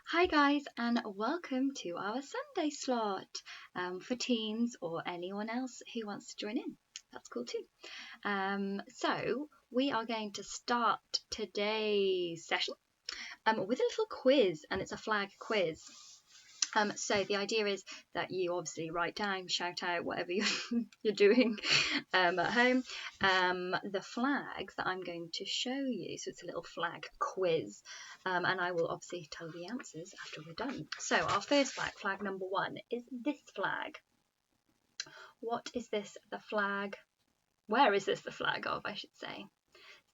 Hi guys, and welcome to our Sunday slot for teens or anyone else who wants to join in. That's cool too. So we are going to start today's session with a little quiz, and it's a flag quiz. So the idea is that you obviously write down, shout out, whatever you're doing at home, the flags that I'm going to show you. So it's a little flag quiz, and I will obviously tell the answers after we're done. So our first flag, flag number 1, is this flag. What is this the flag? Where is this the flag of, I should say?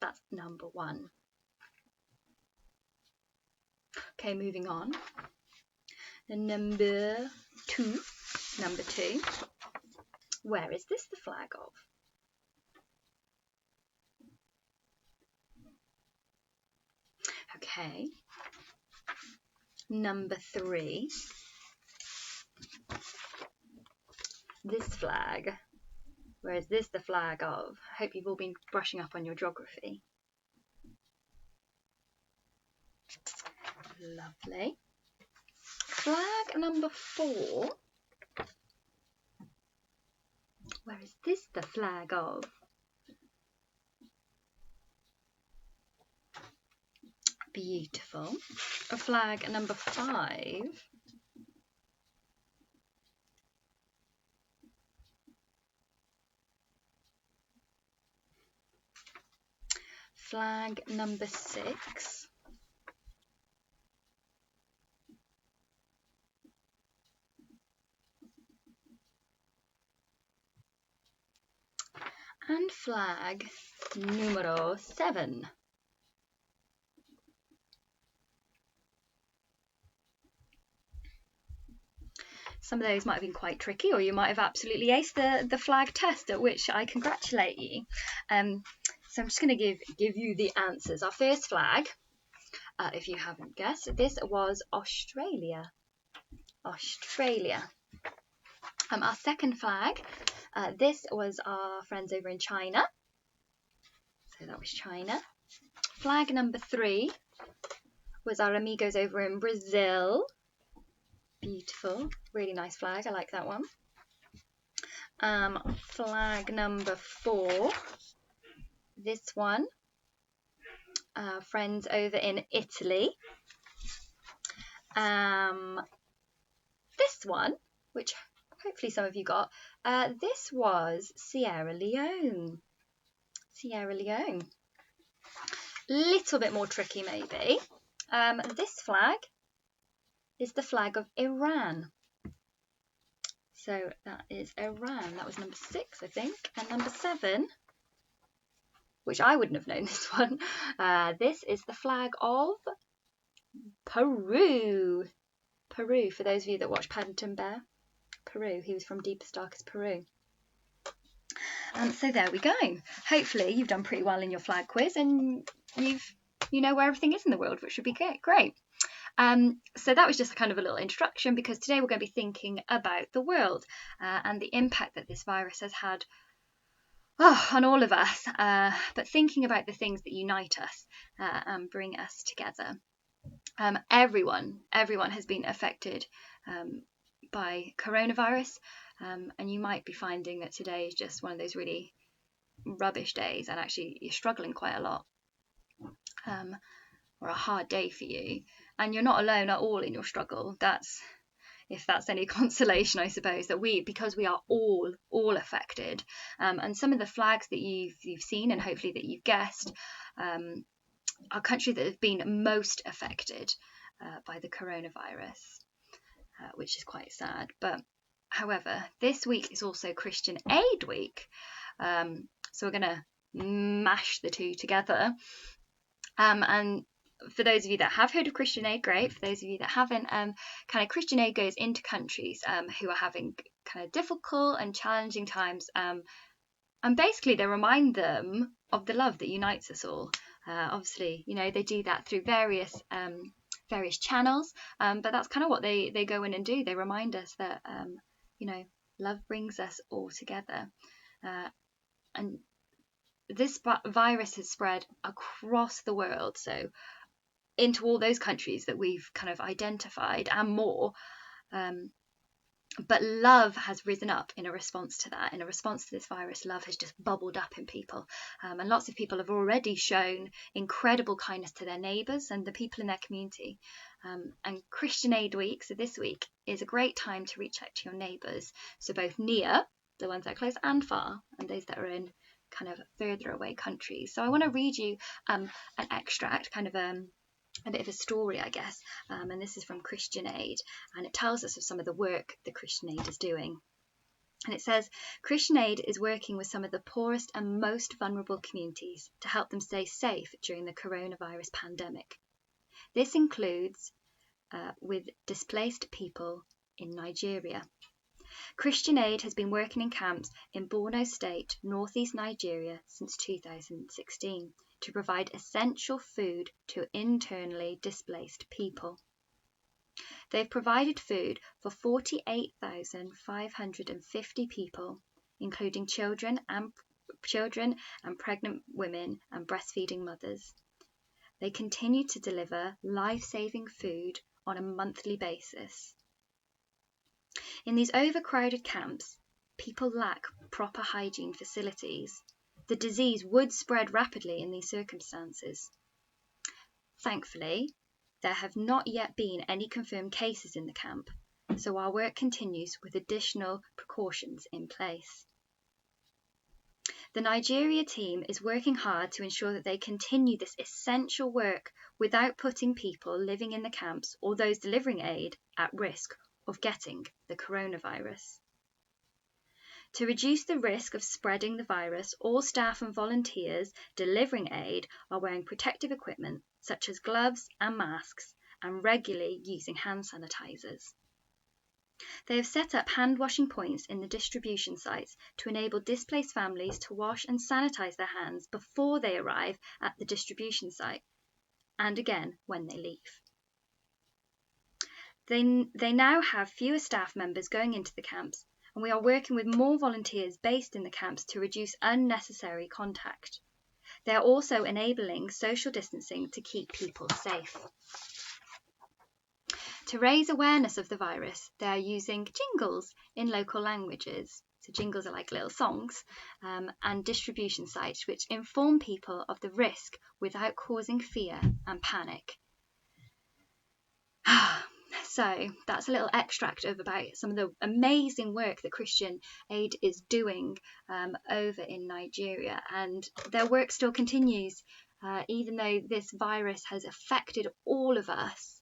That's number 1. Okay, moving on. And number two, where is this the flag of? Okay. Number 3, this flag. Where is this the flag of? I hope you've all been brushing up on your geography. Lovely. Flag number 4. Where is this the flag of? Beautiful. Flag number 5. Flag number 6. And flag numero 7. Some of those might have been quite tricky, or you might have absolutely aced the flag test, at which I congratulate you. So I'm just going to give you the answers. Our first flag, if you haven't guessed, this was Australia. Australia. Our second flag, this was our friends over in China. So that was China. Flag number 3 was our amigos over in Brazil. Beautiful, really nice flag. I like that one. Flag number 4, this one, friends over in Italy. This one, which hopefully some of you got, this was Sierra Leone. Sierra Leone. Little bit more tricky maybe. This flag is the flag of Iran. So that is Iran. That was number 6, I think. And number 7, which I wouldn't have known this one, this is the flag of Peru. Peru, for those of you that watch Paddington Bear. Peru, he was from Deepest Darkest Peru. So there we go. Hopefully you've done pretty well in your flag quiz and you know where everything is in the world, which would be great. So that was just kind of a little introduction, because today we're going to be thinking about the world and the impact that this virus has had on all of us, but thinking about the things that unite us and bring us together. Everyone has been affected by coronavirus, and you might be finding that today is just one of those really rubbish days, and actually you're struggling quite a lot, or a hard day for you, and you're not alone at all in your struggle. If that's any consolation, I suppose, that because we are all affected, and some of the flags that you've seen and hopefully that you've guessed are countries that have been most affected by the coronavirus, which is quite sad. But however, this week is also Christian Aid Week, so we're going to mash the two together. And for those of you that have heard of Christian Aid, great. For those of you that haven't, kind of Christian Aid goes into countries who are having kind of difficult and challenging times, and basically they remind them of the love that unites us all. Obviously, they do that through various channels, but that's kind of what they go in and do. They remind us that love brings us all together, and this virus has spread across the world. So into all those countries that we've kind of identified and more. But love has risen up in a response to that. In a response to this virus, love has just bubbled up in people. And lots of people have already shown incredible kindness to their neighbours and the people in their community. And Christian Aid Week, so this week, is a great time to reach out to your neighbours. So both near, the ones that are close, and far, and those that are in kind of further away countries. So I want to read you an extract, kind of a bit of a story, I guess, and this is from Christian Aid, and it tells us of some of the work that Christian Aid is doing. And it says, Christian Aid is working with some of the poorest and most vulnerable communities to help them stay safe during the coronavirus pandemic. This includes with displaced people in Nigeria. Christian Aid has been working in camps in Borno State, northeast Nigeria, since 2016 to provide essential food to internally displaced people. They've provided food for 48,550 people, including children and pregnant women and breastfeeding mothers. They continue to deliver life-saving food on a monthly basis. In these overcrowded camps, people lack proper hygiene facilities. The disease would spread rapidly in these circumstances. Thankfully, there have not yet been any confirmed cases in the camp, so our work continues with additional precautions in place. The Nigeria team is working hard to ensure that they continue this essential work without putting people living in the camps or those delivering aid at risk of getting the coronavirus. To reduce the risk of spreading the virus, all staff and volunteers delivering aid are wearing protective equipment such as gloves and masks and regularly using hand sanitizers. They have set up hand washing points in the distribution sites to enable displaced families to wash and sanitize their hands before they arrive at the distribution site and again when they leave. They now have fewer staff members going into the camps, and we are working with more volunteers based in the camps to reduce unnecessary contact. They are also enabling social distancing to keep people safe. To raise awareness of the virus, they are using jingles in local languages. So jingles are like little songs, and distribution sites which inform people of the risk without causing fear and panic. So that's a little extract of about some of the amazing work that Christian Aid is doing over in Nigeria, and their work still continues. Even though this virus has affected all of us,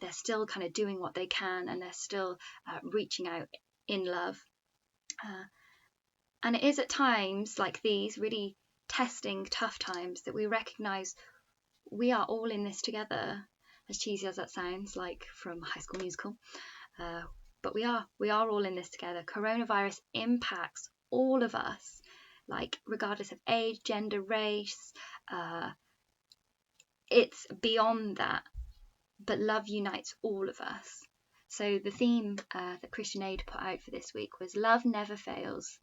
they're still kind of doing what they can, and they're still reaching out in love. And it is at times like these, really testing, tough times, that we recognise we are all in this together. As cheesy as that sounds, like from High School Musical, but we are all in this together. Coronavirus impacts all of us, like regardless of age, gender, race. It's beyond that, but love unites all of us. So the theme that Christian Aid put out for this week was "Love never fails.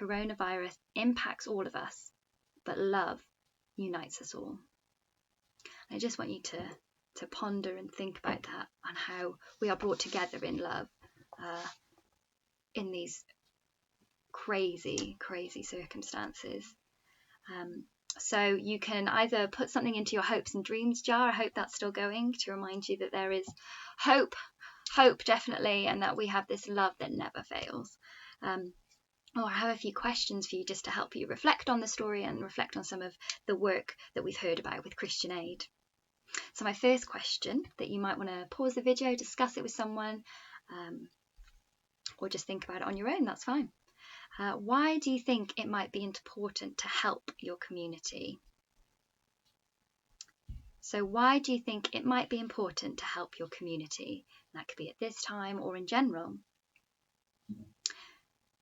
Coronavirus impacts all of us, but love unites us all." I just want you to ponder and think about that, and how we are brought together in love in these crazy circumstances. So you can either put something into your hopes and dreams jar. I hope that's still going, to remind you that there is hope definitely, and that we have this love that never fails. Or I have a few questions for you just to help you reflect on the story and reflect on some of the work that we've heard about with Christian Aid. So my first question, that you might want to pause the video, discuss it with someone, or just think about it on your own, that's fine. Why do you think it might be important to help your community? So why do you think it might be important to help your community? And that could be at this time or in general.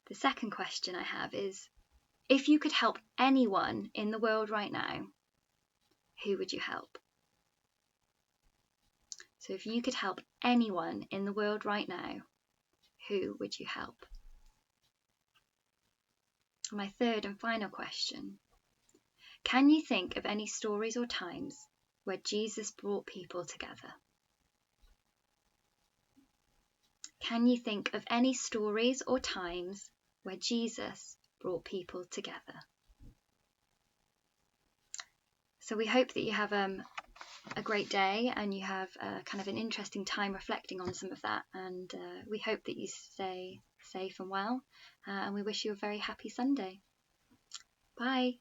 The second question I have is, if you could help anyone in the world right now, who would you help? So if you could help anyone in the world right now, who would you help? And my third and final question, can you think of any stories or times where Jesus brought people together? Can you think of any stories or times where Jesus brought people together? So we hope that you have a great day and you have kind of an interesting time reflecting on some of that, and we hope that you stay safe and well, and we wish you a very happy Sunday. Bye.